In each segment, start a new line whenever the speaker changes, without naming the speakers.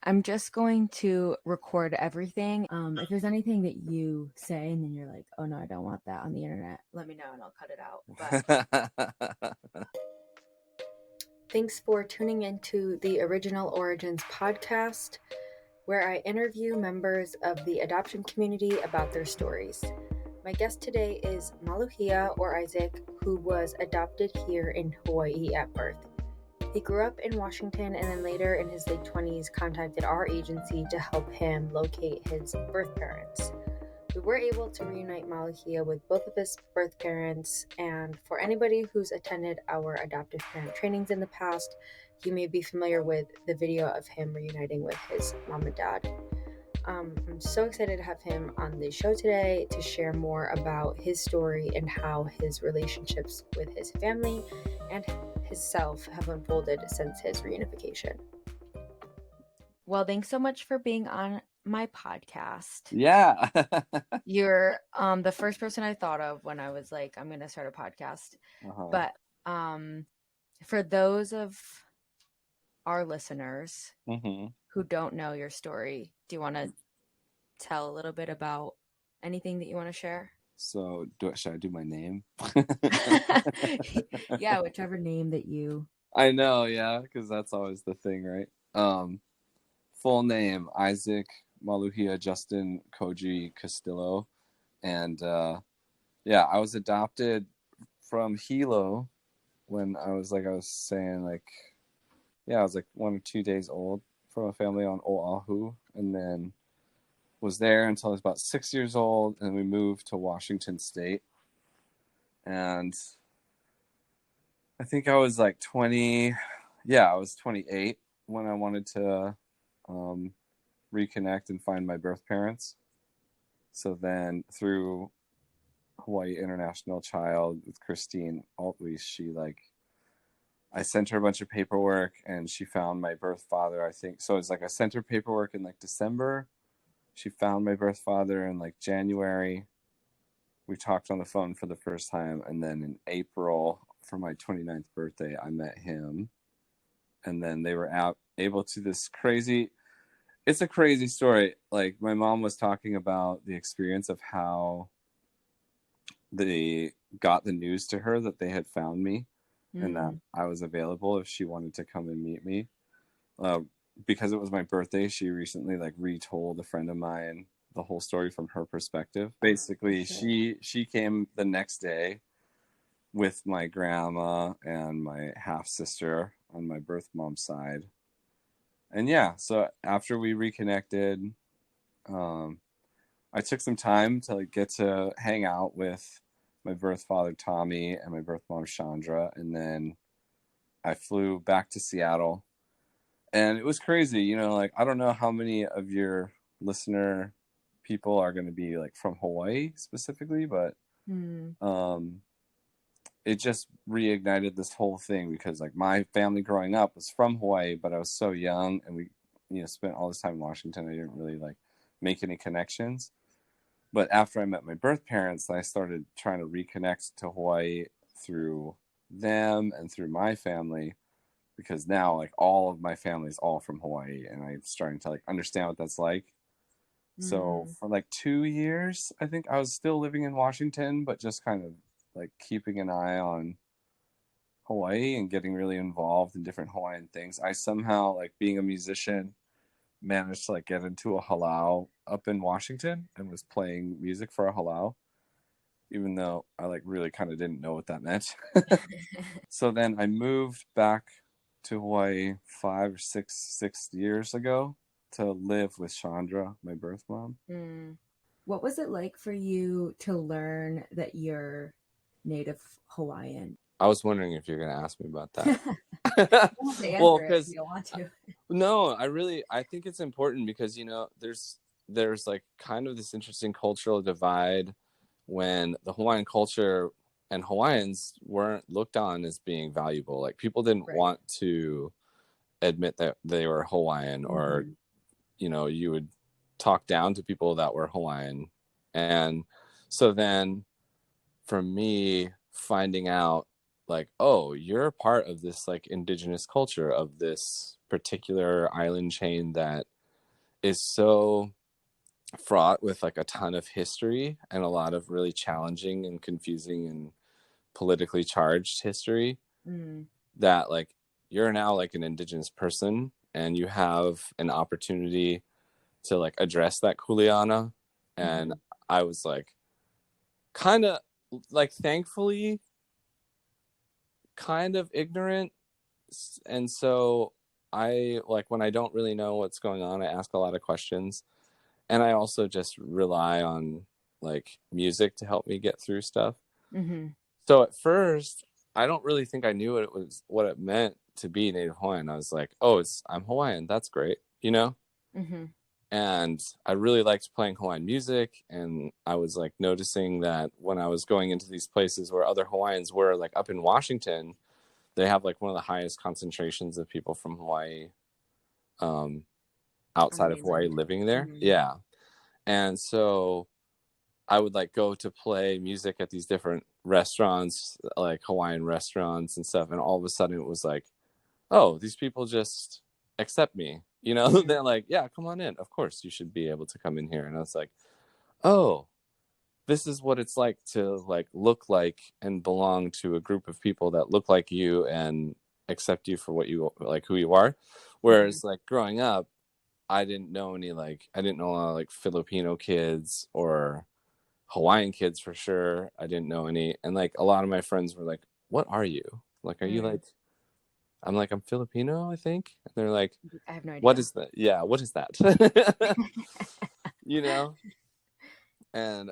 I'm just going to record everything. If there's anything that you say and then you're like, oh no, I don't want that on the internet, let me know and I'll cut it out. But thanks for tuning into the Original Origins podcast, where I interview members of the adoption community about their stories. My guest today is Maluhia, or Isaac, who was adopted here in Hawaii at birth. He grew up in Washington and then later in his late 20s contacted our agency to help him locate his birth parents. We were able to reunite Maluhia with both of his birth parents, and for anybody who's attended our adoptive parent trainings in the past, you may be familiar with the video of him reuniting with his mom and dad. I'm so excited to have him on the show today to share more about his story and how his relationships with his family and his self have unfolded since his reunification. Well, thanks so much for being on my podcast.
Yeah.
You're the first person I thought of when I was like, I'm going to start a podcast. But for those of our listeners who don't know your story, do you want to tell a little bit about anything that you want to share?
So should I do my name?
Yeah, whichever name that you...
I know, yeah, because that's always the thing, right? Full name, Isaac Maluhia Justin Koji Castillo. And yeah, I was adopted from Hilo when I was saying, I was like 1 or 2 days old from a family on Oahu, and then was there until I was about 6 years old, and we moved to Washington State. And I think I was like 20. Yeah, I was 28 when I wanted to reconnect and find my birth parents. So then through Hawaii International Child with Christine Altwies, I sent her a bunch of paperwork and she found my birth father, I think. So it's like I sent her paperwork in December. She found my birth father in January. We talked on the phone for the first time. And then in April, for my 29th birthday, I met him. And then they were able to this crazy... It's a crazy story. My mom was talking about the experience of how they got the news to her that they had found me and that I was available if she wanted to come and meet me. Because it was my birthday, she recently retold a friend of mine the whole story from her perspective. Basically, she came the next day with my grandma and my half sister on my birth mom's side. And yeah, so after we reconnected, I took some time to get to hang out with my birth father, Tommy, and my birth mom, Chandra. And then I flew back to Seattle. And it was crazy, I don't know how many of your listener people are going to be from Hawaii specifically, but it just reignited this whole thing because my family growing up was from Hawaii, but I was so young and we, spent all this time in Washington. I didn't really make any connections. But after I met my birth parents, I started trying to reconnect to Hawaii through them and through my family, because now all of my family is all from Hawaii and I'm starting to understand what that's like. So for 2 years, I think I was still living in Washington, but just kind of keeping an eye on Hawaii and getting really involved in different Hawaiian things. I somehow, being a musician, managed to get into a halau up in Washington and was playing music for a halau, even though I really kind of didn't know what that meant. So then I moved back to Hawaii 5 or 6 years ago to live with Chandra, my birth mom.
What was it like for you to learn that you're Native Hawaiian?
I was wondering if you're going to ask me about that. Well, because no, I think it's important because, there's kind of this interesting cultural divide when the Hawaiian culture and Hawaiians weren't looked on as being valuable. People didn't want to admit that they were Hawaiian, or, you would talk down to people that were Hawaiian. And so then for me, finding out oh, you're a part of this indigenous culture of this particular island chain that is so fraught with like a ton of history and a lot of really challenging and confusing and politically charged history, that like you're now like an indigenous person and you have an opportunity to like address that kuleana. And I was like kind of like thankfully kind of ignorant, and so I like when I don't really know what's going on, I ask a lot of questions, and I also just rely on like music to help me get through stuff. So at first I don't really think I knew what it meant to be Native Hawaiian. I was like, oh, I'm Hawaiian, that's great, you know. And I really liked playing Hawaiian music, and I was like noticing that when I was going into these places where other Hawaiians were, like up in Washington, they have like one of the highest concentrations of people from Hawaii outside of Hawaii living there. Yeah. And so I would like go to play music at these different restaurants, like Hawaiian restaurants and stuff, and all of a sudden it was like, oh, these people just accept me, you know. They're like, yeah, come on in, of course you should be able to come in here. And I was like, oh, this is what it's like to like look like and belong to a group of people that look like you and accept you for what you like, who you are. Whereas like growing up, I didn't know a lot of like Filipino kids or Hawaiian kids for sure. I didn't know any. And like a lot of my friends were like, what are you? Like, are you like, I'm like, I'm Filipino, I think. And they're like,
I have no idea.
what is that? Yeah, what is that? You know? And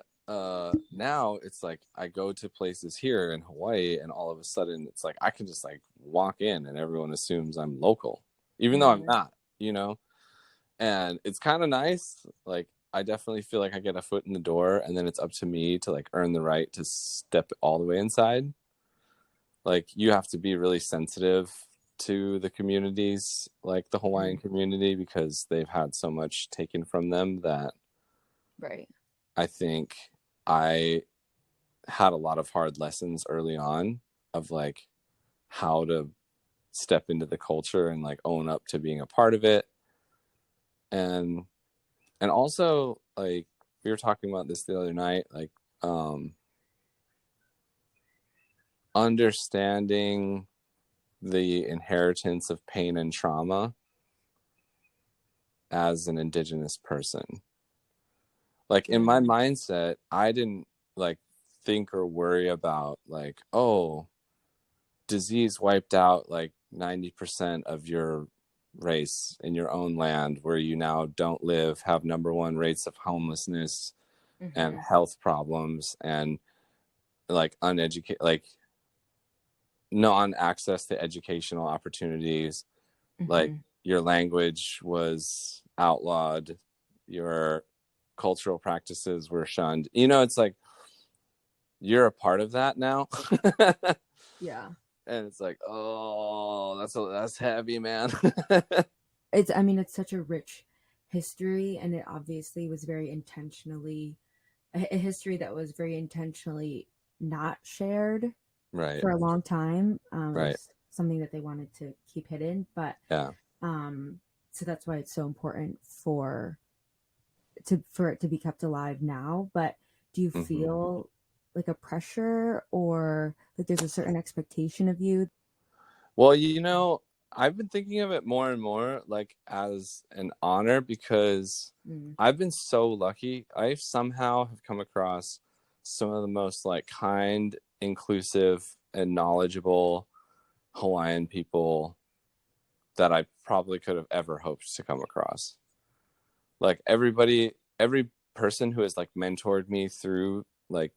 now it's like I go to places here in Hawaii, and all of a sudden it's like I can just like walk in and everyone assumes I'm local, even though I'm not, you know? And it's kind of nice. Like I definitely feel like I get a foot in the door, and then it's up to me to like earn the right to step all the way inside. Like you have to be really sensitive to the communities, like the Hawaiian community, because they've had so much taken from them that I think I had a lot of hard lessons early on of like how to step into the culture and like own up to being a part of it. And also like we were talking about this the other night, like understanding the inheritance of pain and trauma as an indigenous person. Like in my mindset, I didn't like think or worry about like, oh, disease wiped out like 90% of your race in your own land where you now don't live, have number one rates of homelessness and health problems and like uneducated, like non-access to educational opportunities. Like your language was outlawed, your cultural practices were shunned. You know, it's like you're a part of that now.
Yeah.
And it's like, oh, that's heavy, man.
It's such a rich history, and it obviously was very intentionally a history that was very intentionally not shared for a long time. It was something that they wanted to keep hidden, but so that's why it's so important for it to be kept alive now. But do you feel like a pressure or like there's a certain expectation of you?
Well, you know, I've been thinking of it more and more like as an honor, because I've been so lucky. I somehow have come across some of the most like kind, inclusive, and knowledgeable Hawaiian people that I probably could have ever hoped to come across. Like every person who has like mentored me through like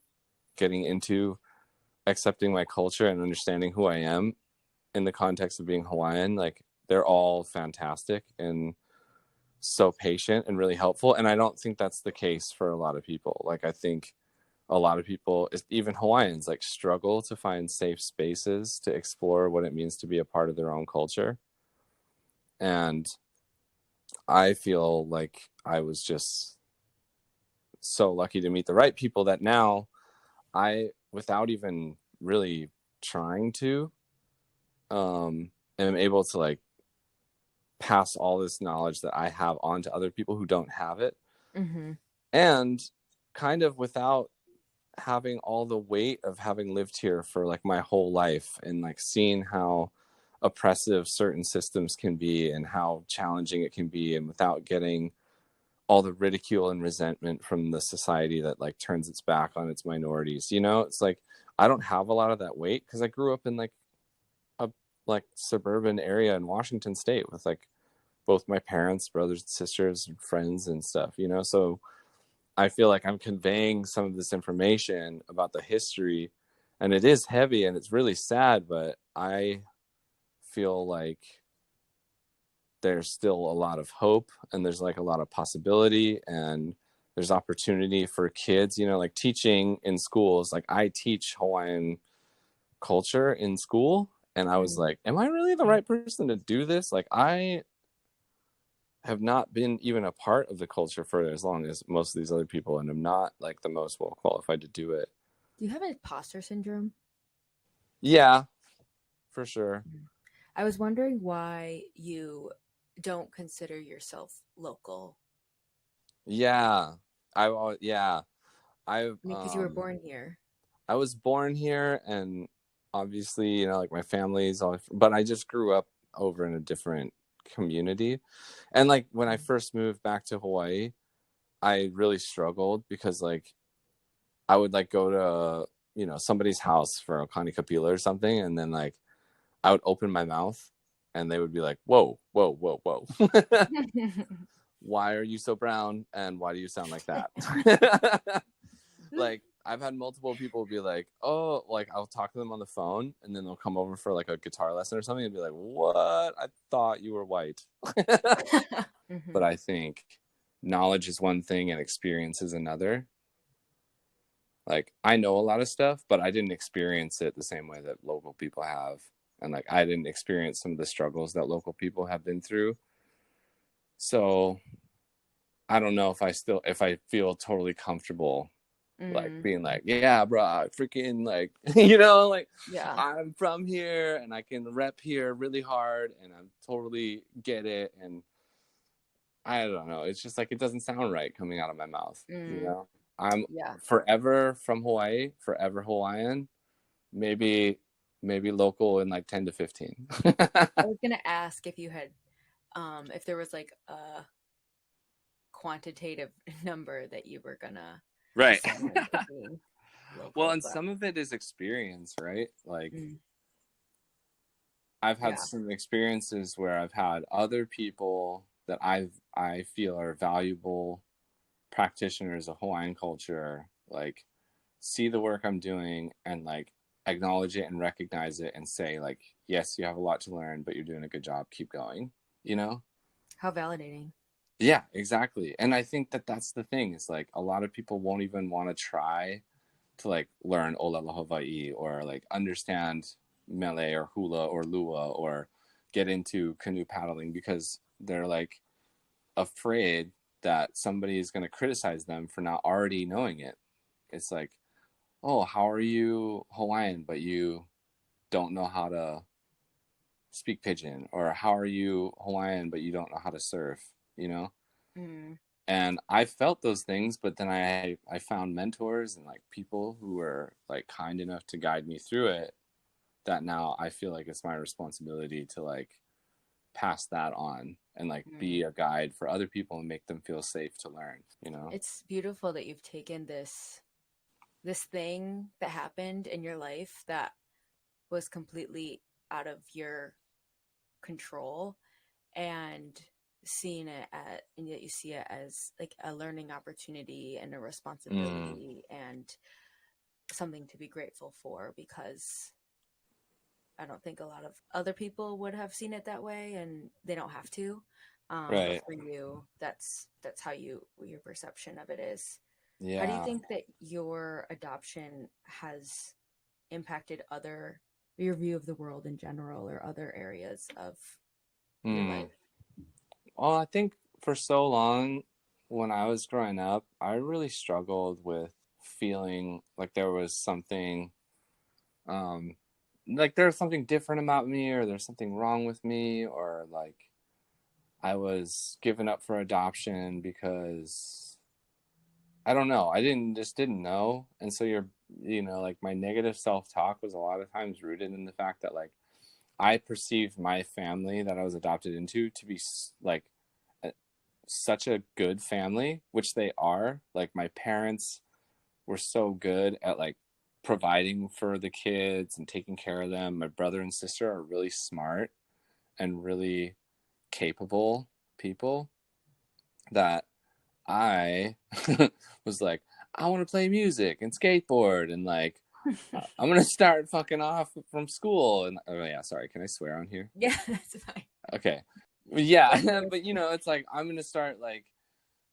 getting into accepting my culture and understanding who I am in the context of being Hawaiian, like they're all fantastic and so patient and really helpful. And I don't think that's the case for a lot of people. Like I think a lot of people, even Hawaiians, like struggle to find safe spaces to explore what it means to be a part of their own culture. And I feel like I was just so lucky to meet the right people that now I, without even really trying to, am able to like pass all this knowledge that I have on to other people who don't have it.
Mm-hmm.
And kind of without having all the weight of having lived here for like my whole life, and like seeing how oppressive certain systems can be and how challenging it can be, and without getting all the ridicule and resentment from the society that like turns its back on its minorities. You know, it's like I don't have a lot of that weight because I grew up in like a like suburban area in Washington State with like both my parents, brothers and sisters, and friends and stuff, you know. So I feel like I'm conveying some of this information about the history, and it is heavy and it's really sad, but I feel like there's still a lot of hope, and there's like a lot of possibility, and there's opportunity for kids, you know, like teaching in schools. Like I teach Hawaiian culture in school, and I was like, am I really the right person to do this? Like I have not been even a part of the culture for as long as most of these other people, and I'm not like the most well qualified to do it.
Do you have imposter syndrome?
Yeah, for sure.
I was wondering why you don't consider yourself local.
Yeah. Yeah. I
I mean, because you were born here.
I was born here, and obviously, you know, like my family's all, but I just grew up over in a different community. And like when I first moved back to Hawaii, I really struggled because like I would like go to, you know, somebody's house for a Kani Kapila or something, and then like I would open my mouth and they would be like, whoa, whoa, whoa, whoa. Why are you so brown? And why do you sound like that? Like I've had multiple people be like, oh, like I'll talk to them on the phone, and then they'll come over for like a guitar lesson or something and be like, what? I thought you were white. But I think knowledge is one thing and experience is another. Like I know a lot of stuff, but I didn't experience it the same way that local people have. And like I didn't experience some of the struggles that local people have been through. So I don't know if I feel totally comfortable like being like, yeah, bro, I freaking like, you know, like
Yeah.
I'm from here and I can rep here really hard and I'm totally get it. And I don't know. It's just like, it doesn't sound right coming out of my mouth. You know, I'm forever from Hawaii, forever Hawaiian, maybe local in like 10 to 15.
I was gonna ask if you had, if there was like a quantitative number that you were gonna
Right.
assign to being local.
Well, and some of it is experience, right? Like
Mm.
I've had some experiences where I've had other people that I feel are valuable practitioners of Hawaiian culture, like see the work I'm doing and like acknowledge it and recognize it and say like, yes, you have a lot to learn, but you're doing a good job. Keep going, you know?
How validating.
Yeah, exactly. And I think that that's the thing is like a lot of people won't even want to try to like learn Olala Hawaii or like understand Mele or hula or lua or get into canoe paddling because they're like afraid that somebody is going to criticize them for not already knowing it. It's like, oh, how are you Hawaiian, but you don't know how to speak pidgin? Or how are you Hawaiian, but you don't know how to surf, you know? And I felt those things, but then I found mentors and like people who were like kind enough to guide me through it, that now I feel like it's my responsibility to like pass that on and like be a guide for other people and make them feel safe to learn, you know?
It's beautiful that you've taken this thing that happened in your life that was completely out of your control and seeing it and yet you see it as like a learning opportunity and a responsibility and something to be grateful for, because I don't think a lot of other people would have seen it that way, and they don't have to.
Right.
But for you, that's how your perception of it is.
Yeah.
How do you think that your adoption has impacted your view of the world in general or other areas of your life?
Well, I think for so long when I was growing up, I really struggled with feeling like there was something like there's something different about me or there's something wrong with me or like I was given up for adoption because I don't know. I didn't know. And so like my negative self-talk was a lot of times rooted in the fact that like I perceived my family that I was adopted into to be like such a good family, which they are. Like my parents were so good at like providing for the kids and taking care of them. My brother and sister are really smart and really capable people that I was like, I want to play music and skateboard and like I'm gonna start fucking off from school. And oh yeah, sorry, can I swear on here?
Yeah, that's fine.
Okay, yeah, but it's like I'm gonna start like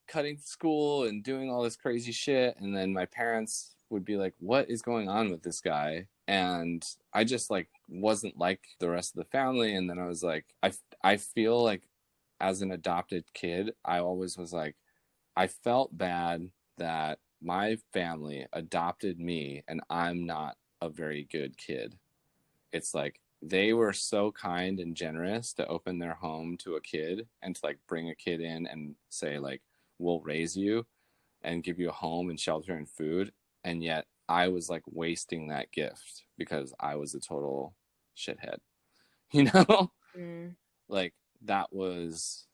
cutting school and doing all this crazy shit, and then my parents would be like, what is going on with this guy? And I just like wasn't like the rest of the family. And then I was like, I feel like as an adopted kid, I always was like, I felt bad that my family adopted me and I'm not a very good kid. It's like they were so kind and generous to open their home to a kid and to like bring a kid in and say like, we'll raise you and give you a home and shelter and food. And yet I was like wasting that gift because I was a total shithead,
Mm.
like that was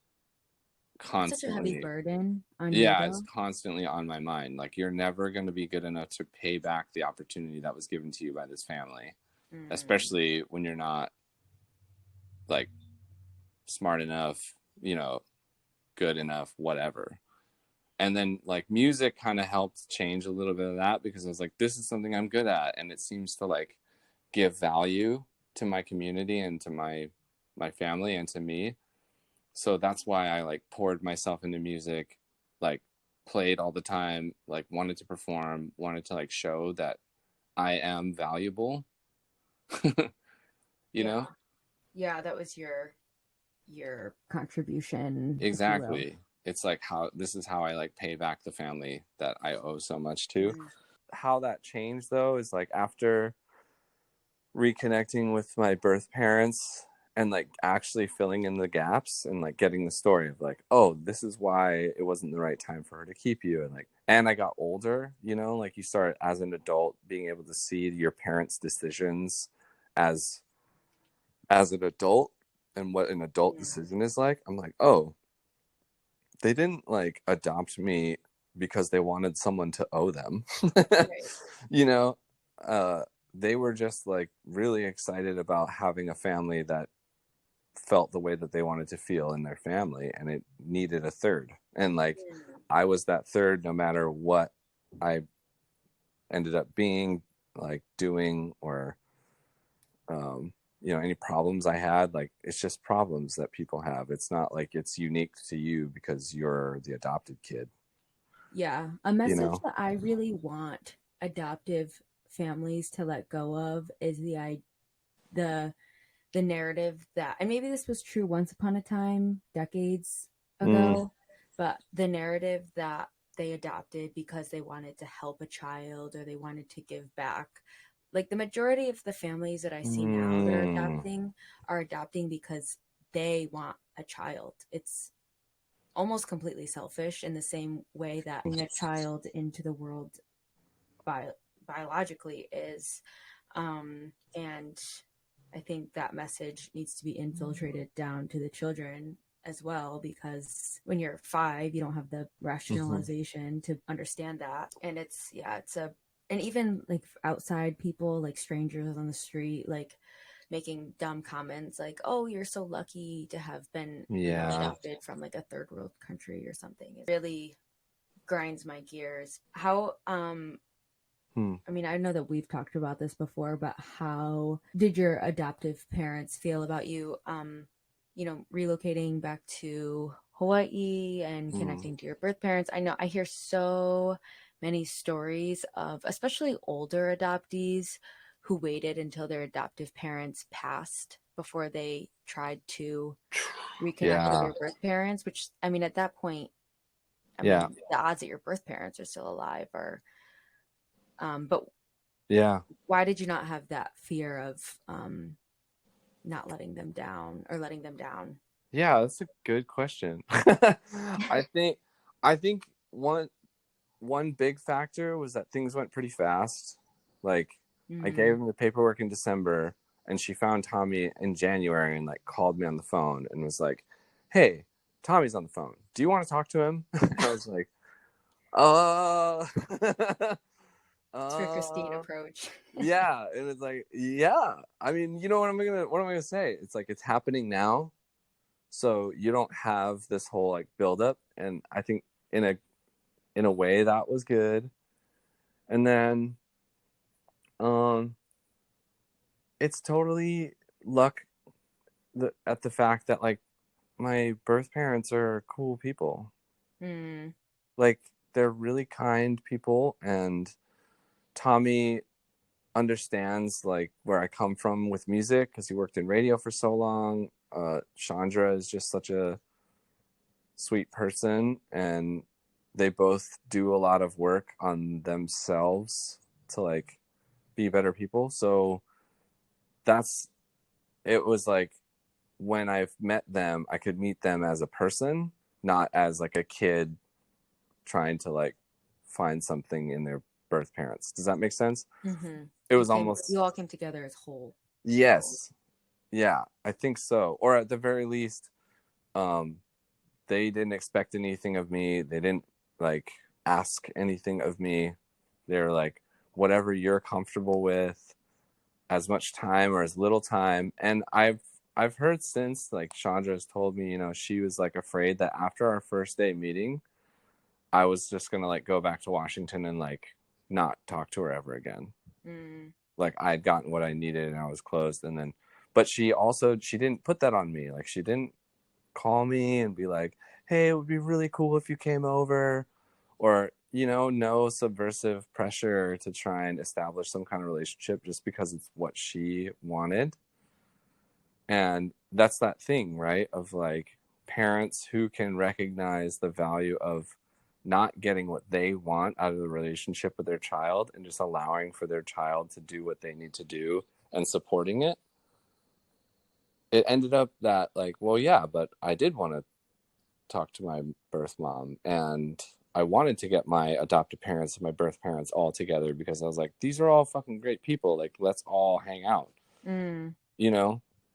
That's such a heavy
constantly,
burden on you,
yeah, it's
though.
constantly on my mind. Like you're never going to be good enough to pay back the opportunity that was given to you by this family,
Mm.
especially when you're not like smart enough, good enough, whatever. And then like music kind of helped change a little bit of that because I was like, this is something I'm good at, and it seems to like give value to my community and to my family and to me. So that's why I like poured myself into music, like played all the time, like wanted to perform, wanted to like show that I am valuable. you
Yeah.
know
Yeah, that was your contribution, if you will.
exactly. It's like how this is how I like pay back the family that I owe so much to.
Mm.
How that changed though is like after reconnecting with my birth parents and like actually filling in the gaps and like getting the story of like, oh, this is why it wasn't the right time for her to keep you. And like, and I got older, like you start as an adult being able to see your parents' decisions as an adult and what an adult
Mm.
decision is like. I'm like, oh, they didn't like adopt me because they wanted someone to owe them.
Right.
you know uh they were just like really excited about having a family that felt the way that they wanted to feel in their family, and it needed a third, and like
Mm.
I was that third no matter what I ended up being like doing, or any problems I had. Like it's just problems that people have. It's not like it's unique to you because you're the adopted kid.
Yeah, a
you
message
know
that I really want adoptive families to let go of is the the narrative that, and maybe this was true once upon a time, decades
mm,
ago, but the narrative that they adopted because they wanted to help a child or they wanted to give back. Like the majority of the families that I see now that
mm,
are adopting because they want a child. It's almost completely selfish in the same way that bringing a child into the world bi- biologically is. And I think that message needs to be infiltrated down to the children as well, because when you're 5, you don't have the
mhm.
rationalization to understand that. And and even like outside people, like strangers on the street, like making dumb comments like, oh, you're so lucky to have been,
Yeah.
adopted from like a third world country or something. It really grinds my gears.
Hmm.
I mean, I know that we've talked about this before, but how did your adoptive parents feel about you, relocating back to Hawaii and
Hmm.
connecting to your birth parents? I know I hear so many stories of, especially older adoptees, who waited until their adoptive parents passed before they tried to reconnect with
Yeah.
your birth parents, which, I mean, at that point, I
Yeah.
mean, the odds that your birth parents are still alive are, but
Yeah.
why did you not have that fear of not letting them down or letting them down?
Yeah, that's a good question. I think one big factor was that things went pretty fast. Like I gave him the paperwork in December, and she found Tommy in January and like called me on the phone and was like, "Hey, Tommy's on the phone. Do you want to talk to him?" I was like, "Uh,
It's her Christine
uh,
approach.
yeah." And it's like, "Yeah. I mean, you know what am I gonna say? It's like it's happening now, so you don't have this whole like buildup." And I think in a way that was good. And then it's totally luck at the fact that like my birth parents are cool people. Like they're really kind people, and Tommy understands like where I come from with music because he worked in radio for so long. Chandra is just such a sweet person, and they both do a lot of work on themselves to like be better people. So it was like when I've met them, I could meet them as a person, not as like a kid trying to like find something in their birth parents. Does that make sense? It was
You all came together as whole.
Yes. Yeah, I think so. Or at the very least, they didn't expect anything of me. They didn't like ask anything of me. They're like, whatever you're comfortable with, as much time or as little time. And I've heard since, like Chandra has told me, she was like afraid that after our first day meeting, I was just gonna like go back to Washington and like not talk to her ever again. Like I'd gotten what I needed and I was closed. And then, but she didn't put that on me. Like she didn't call me and be like, "Hey, it would be really cool if you came over," or no subversive pressure to try and establish some kind of relationship just because it's what she wanted. And that's that thing, right, of like parents who can recognize the value of not getting what they want out of the relationship with their child and just allowing for their child to do what they need to do and supporting it. It ended up that like, well, yeah, but I did want to talk to my birth mom, and I wanted to get my adoptive parents and my birth parents all together because I was like, these are all fucking great people. Like, let's all hang out,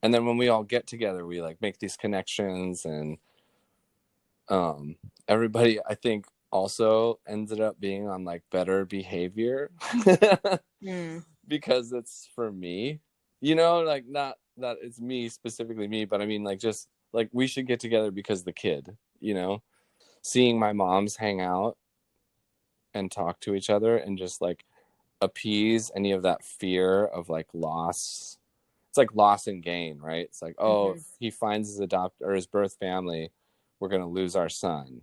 And then when we all get together, we like make these connections, and everybody, I think, also ended up being on like better behavior because it's for me, like not that it's me specifically me, but I mean like just like we should get together because the kid, seeing my moms hang out and talk to each other and just like appease any of that fear of like loss. It's like loss and gain, right? It's like, oh, if he finds his birth family, we're going to lose our son.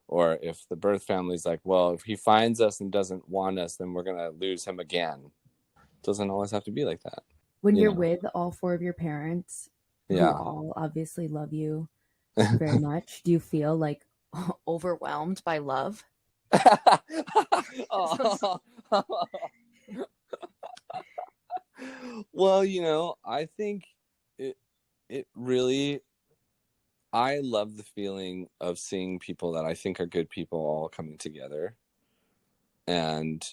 Or if the birth family's like, well, if he finds us and doesn't want us, then we're going to lose him again. It doesn't always have to be like that.
When you're with all four of your parents, who all obviously love you very much, do you feel like overwhelmed by love?
Well, I think it really, I love the feeling of seeing people that I think are good people all coming together. And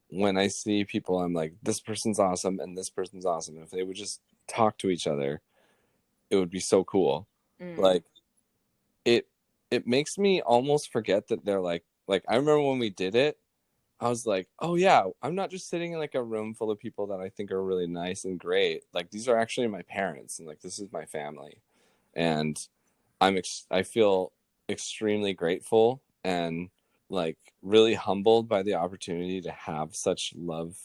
when I see people, I'm like, this person's awesome and this person's awesome. If they would just talk to each other, it would be so cool. Like it makes me almost forget that they're like I remember when we did it, I was like, oh yeah, I'm not just sitting in like a room full of people that I think are really nice and great. Like these are actually my parents, and like this is my family, and I feel extremely grateful and like really humbled by the opportunity to have such love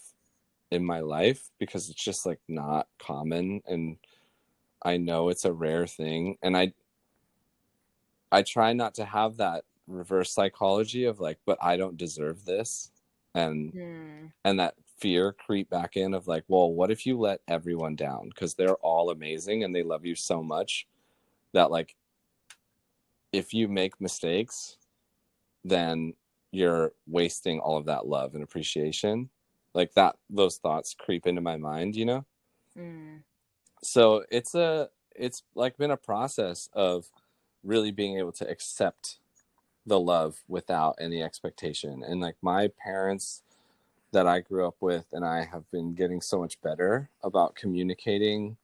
in my life, because it's just like not common, and I know it's a rare thing, and I try not to have that reverse psychology of like, but I don't deserve this, and that fear creep back in of like, well, what if you let everyone down because they're all amazing and they love you so much that like if you make mistakes, then you're wasting all of that love and appreciation. Like those thoughts creep into my mind, So it's like been a process of really being able to accept the love without any expectation. And like my parents that I grew up with and I have been getting so much better about communicating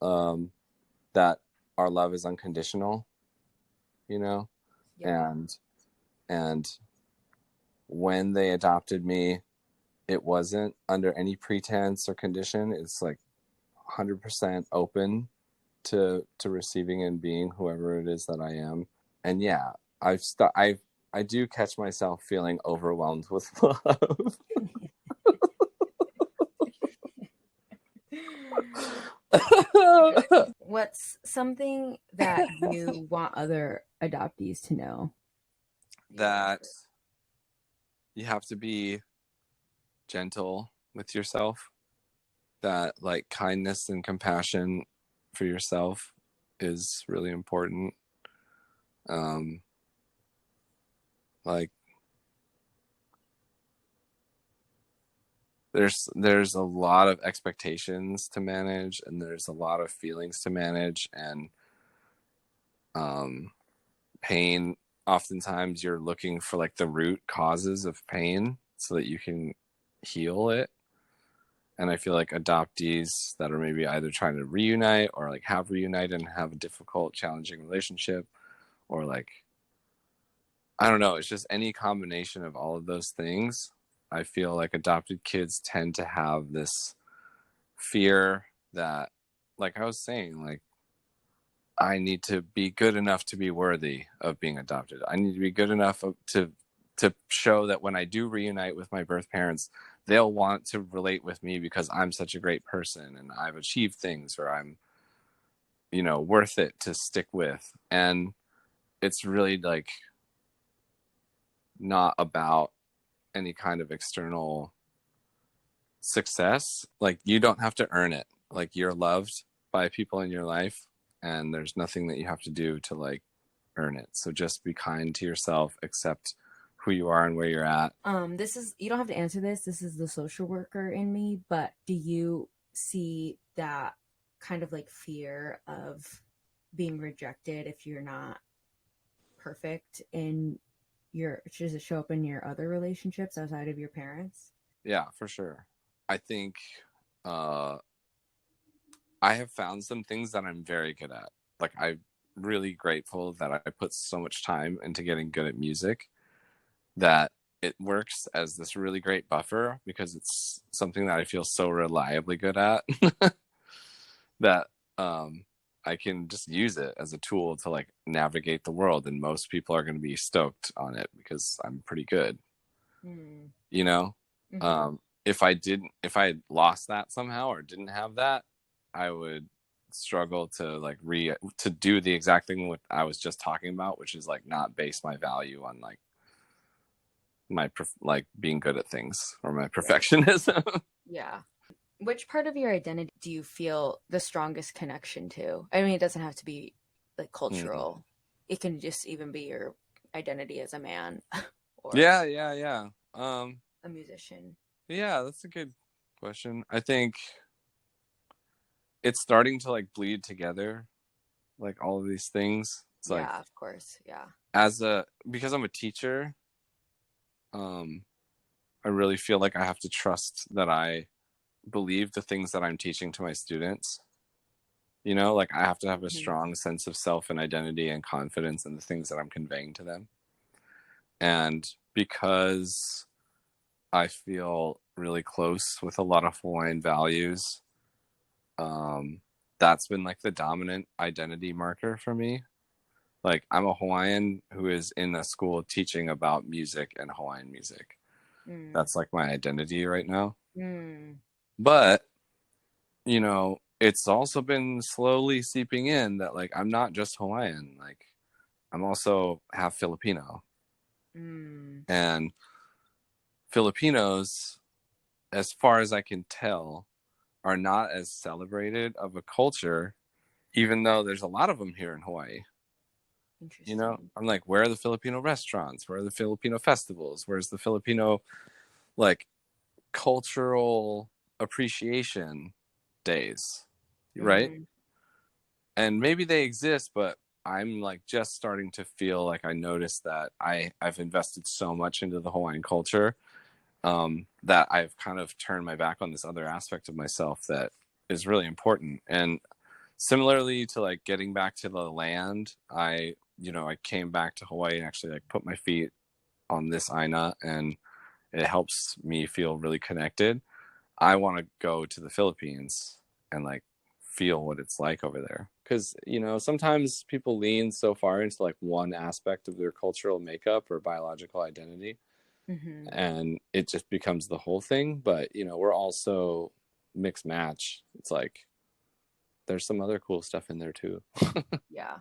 that our love is unconditional, you know?
Yeah.
And when they adopted me, it wasn't under any pretense or condition. It's like 100% open to receiving and being whoever it is that I am. And yeah, I do catch myself feeling overwhelmed with love.
What's something that you want other adoptees to know?
That you have to be gentle with yourself, that like kindness and compassion for yourself is really important. Like there's a lot of expectations to manage, and there's a lot of feelings to manage, and pain. Oftentimes you're looking for like the root causes of pain so that you can heal it. And I feel like adoptees that are maybe either trying to reunite or like have reunited and have a difficult, challenging relationship, or like, I don't know, it's just any combination of all of those things. I feel like adopted kids tend to have this fear that, like I was saying, like, I need to be good enough to be worthy of being adopted. I need to be good enough to show that when I do reunite with my birth parents, they'll want to relate with me because I'm such a great person and I've achieved things, or I'm, worth it to stick with. And it's really like not about any kind of external success. Like you don't have to earn it. Like you're loved by people in your life, and there's nothing that you have to do to like earn it. So just be kind to yourself, accept who you are and where you're at.
This is, you don't have to answer this. This is the social worker in me, but do you see that kind of like fear of being rejected if you're not perfect in your, does it show up in your other relationships outside of your parents?
Yeah, for sure. I think uh I have found some things that I'm very good at. Like I'm really grateful that I put so much time into getting good at music, that it works as this really great buffer because it's something that I feel so reliably good at that I can just use it as a tool to like navigate the world, and most people are going to be stoked on it because I'm pretty good.
Mm.
You know,
Mm-hmm.
if I had lost that somehow or didn't have that, I would struggle to like to do the exact thing what I was just talking about, which is like not base my value on like like being good at things or my
Right.
perfectionism.
Yeah. Which part of your identity do you feel the strongest connection to? I mean, it doesn't have to be like
Mm.
cultural. It can just even be your identity as a man or
Yeah. Um,
a musician.
yeah, that's a good question. I think it's starting to like bleed together, like all of these things. It's like
Yeah, of course. Yeah.
because I'm a teacher, um, I really feel like I have to trust that I believe the things that I'm teaching to my students. Like I have to have a
Mhm.
strong sense of self and identity and confidence in the things that I'm conveying to them. And because I feel really close with a lot of Hawaiian values, um, that's been like the dominant identity marker for me. Like I'm a Hawaiian who is in a school teaching about music and Hawaiian music.
Mm.
That's like my identity right now.
Mm.
But, it's also been slowly seeping in that like I'm not just Hawaiian. Like I'm also half Filipino.
Mm.
And Filipinos, as far as I can tell, are not as celebrated of a culture, even though there's a lot of them here in Hawaii.
Interesting.
I'm like, where are the Filipino restaurants? Where are the Filipino festivals? Where's the Filipino like cultural appreciation days? right?
Mhm.
And maybe they exist, but I'm like just starting to feel like I noticed that I've invested so much into the Hawaiian culture, that I've kind of turned my back on this other aspect of myself that is really important. And similarly to like getting back to the land, I came back to Hawaii and actually like put my feet on this Aina, and it helps me feel really connected. I want to go to the Philippines and like feel what it's like over there. Because, sometimes people lean so far into like one aspect of their cultural makeup or biological identity,
Mhm.
and it just becomes the whole thing. But, we're also mixed match. It's like there's some other cool stuff in there too.
Yeah.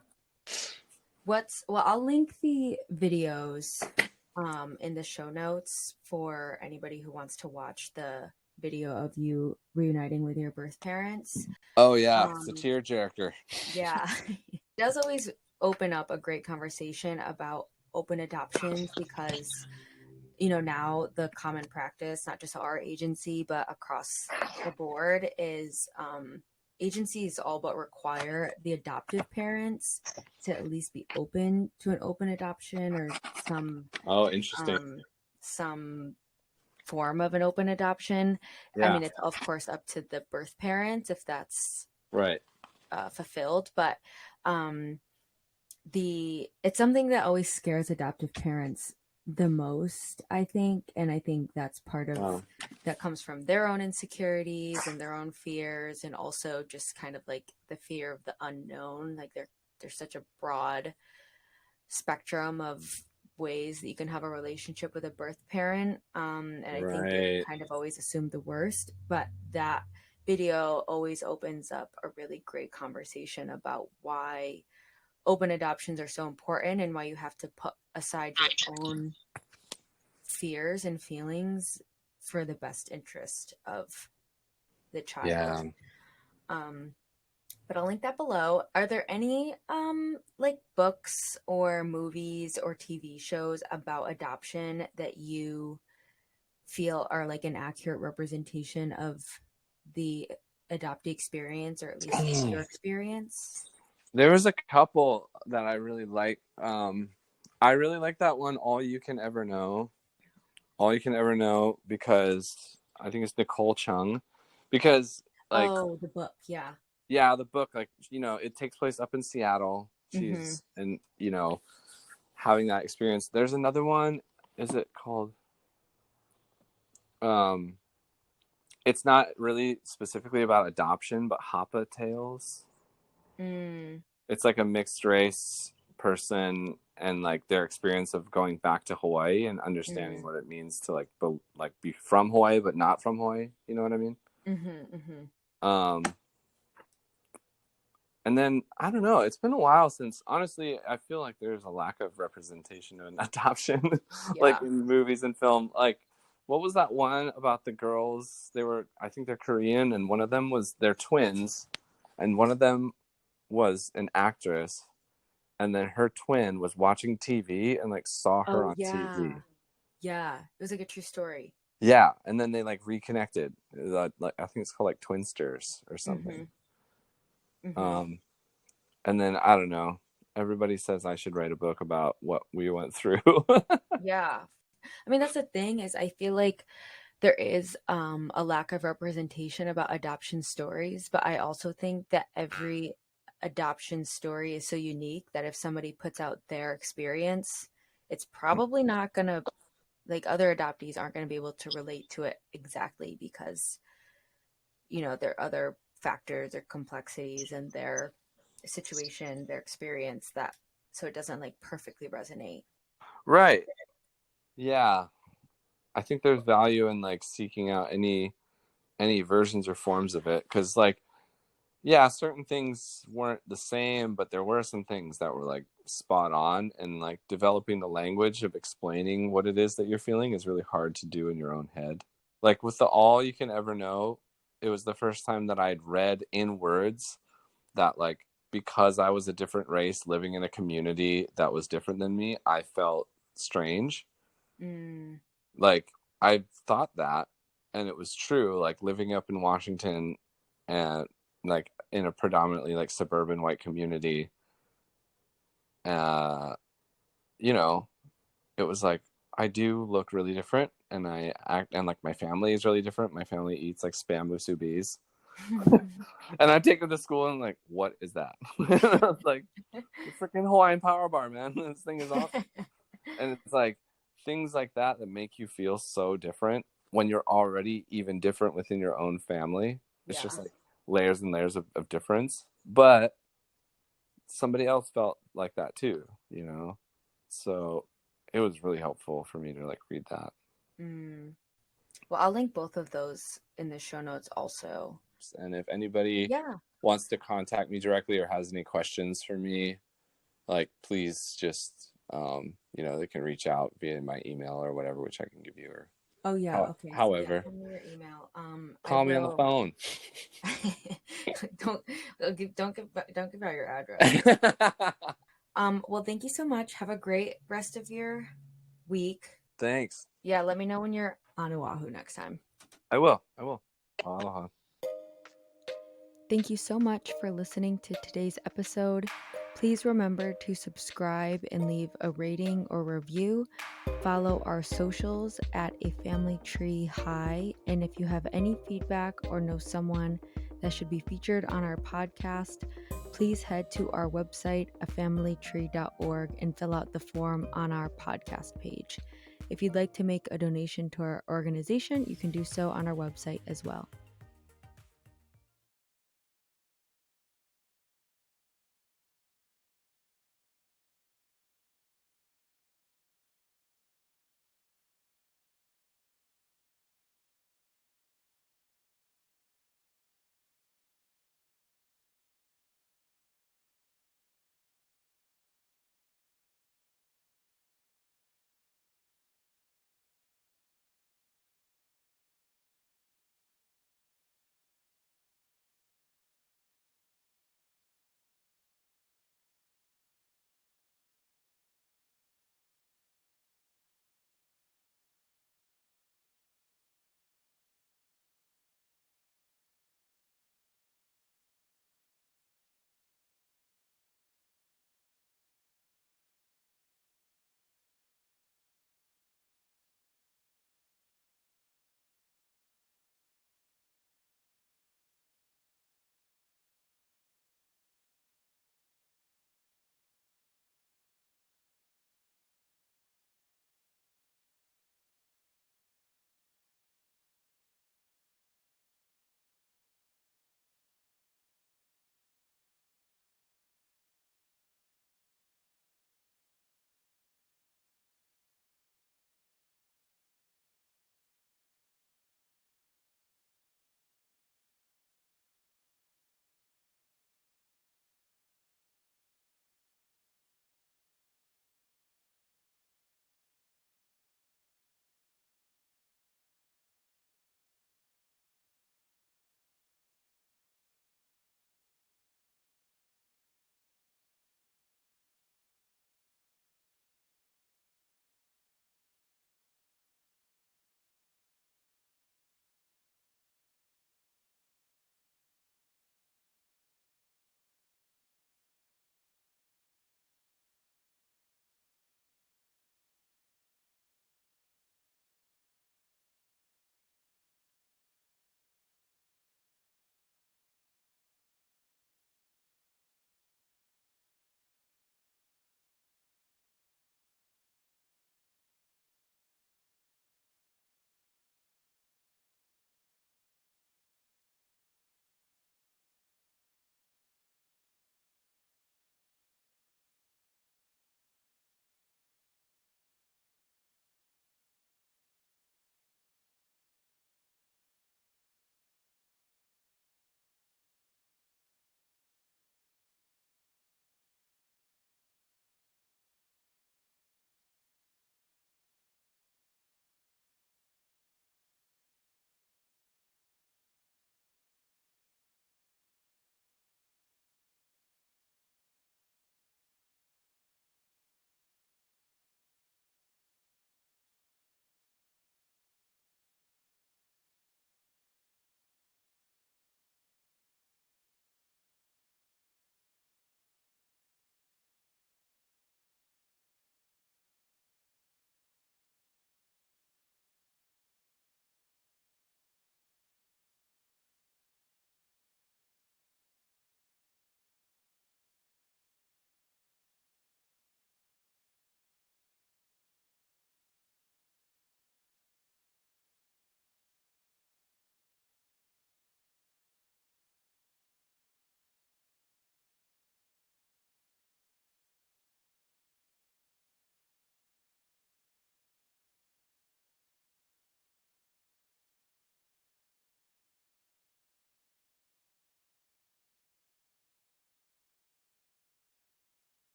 Well, I'll link the videos in the show notes for anybody who wants to watch the video of you reuniting with your birth parents.
Oh, yeah. It's a
Um,
tearjerker.
yeah, it does always open up a great conversation about open adoptions because, now the common practice, not just our agency, but across the board, is agencies all but require the adoptive parents to at least be open to an open adoption or
Oh, interesting.
um, some form of an open adoption. I
Yeah.
mean, it's of course up to the birth parent if that's
Right.
fulfilled, but um, it's something that always scares adoptive parents the most, I think, and I think that's part of
Wow.
that comes from their own insecurities and their own fears, and also just kind of like the fear of the unknown. Like there's such a broad spectrum of ways that you can have a relationship with a birth parent, and I think they've
Right.
kind of always assumed the worst, but that video always opens up a really great conversation about why open adoptions are so important and why you have to put aside your own fears and feelings for the best interest of the child.
Yeah.
Um, but I'll link that below. Are there any like books or movies or TV shows about adoption that you feel are like an accurate representation of the adoptee experience, or at least your experience?
There was a couple that I really like. I really like that one, All You Can Ever Know. All You Can Ever Know, because I think it's Nicole Chung. Because, like,
Oh, the book, yeah.
yeah, the book, like, it takes place up in Seattle.
Mm-hmm.
And, having that experience. There's another one. Is it called? Um, it's not really specifically about adoption, but Hapa Tales.
Mm,
It's like a mixed race person and like their experience of going back to Hawaii and understanding
mm,
what it means to be from Hawaii but not from Hawaii. You know what I mean?
mm-hmm, mm-hmm.
Um, and then I don't know. It's been a while since, honestly, I feel like there's a lack of representation in adoption, like
Yeah.
in movies and film. Like, what was that one about the girls? I think they're Korean, and one of them was they're twins, and one of them was an actress, and then her twin was watching TV and like saw her
Oh,
on
yeah.
TV.
Yeah. It was like a true story.
Yeah, and then they like reconnected. Like I think it's called like Twinsters or
Mm-hmm.
something.
Mm-hmm.
Um, and then I don't know. Everybody says I should write a book about what we went through.
Yeah. I mean, that's the thing is I feel like there is a lack of representation about adoption stories, but I also think that every adoption story is so unique that if somebody puts out their experience, it's probably not gonna like other adoptees aren't gonna be able to relate to it exactly because there are other factors or complexities in their situation, their experience that so it doesn't like perfectly resonate.
Right. Yeah. I think there's value in like seeking out any versions or forms of it, cuz like yeah, certain things weren't the same, but there were some things that were like spot on, and like developing the language of explaining what it is that you're feeling is really hard to do in your own head. Like with the All You Can Ever Know, it was the first time that I'd read in words that like because I was a different race living in a community that was different than me, I felt strange.
Mm,
Like I thought that, and it was true, like living up in Washington and like in a predominantly like suburban white community, you know, it was like I do look really different, and I act, and like my family is really different. My family eats like spam musubis, and I take them to school and I'm like, what is that? I was like, the freaking Hawaiian power bar, man. This thing is awesome. And it's like things like that that make you feel so different when you're already even different within your own family. It's just like layers and layers of difference. But somebody else felt like that too, you know? So it was really helpful for me to like read that.
Well, I'll link both of those in the show notes also.
And if anybody wants to contact me directly or has any questions for me, like please just you know, they can reach out via my email or whatever, which I can give you, or
okay.
However,
send me your email.
call me on the phone.
don't give out your address. Well, thank you so much. Have a great rest of your week.
Thanks.
Yeah, let me know when you're on Oahu next time.
I will. Aloha.
Thank you so much for listening to today's episode. Please remember to subscribe and leave a rating or review. Follow our socials at A Family Tree High. And if you have any feedback or know someone that should be featured on our podcast, please head to our website, afamilytree.org, and fill out the form on our podcast page. If you'd like to make a donation to our organization, you can do so on our website as well.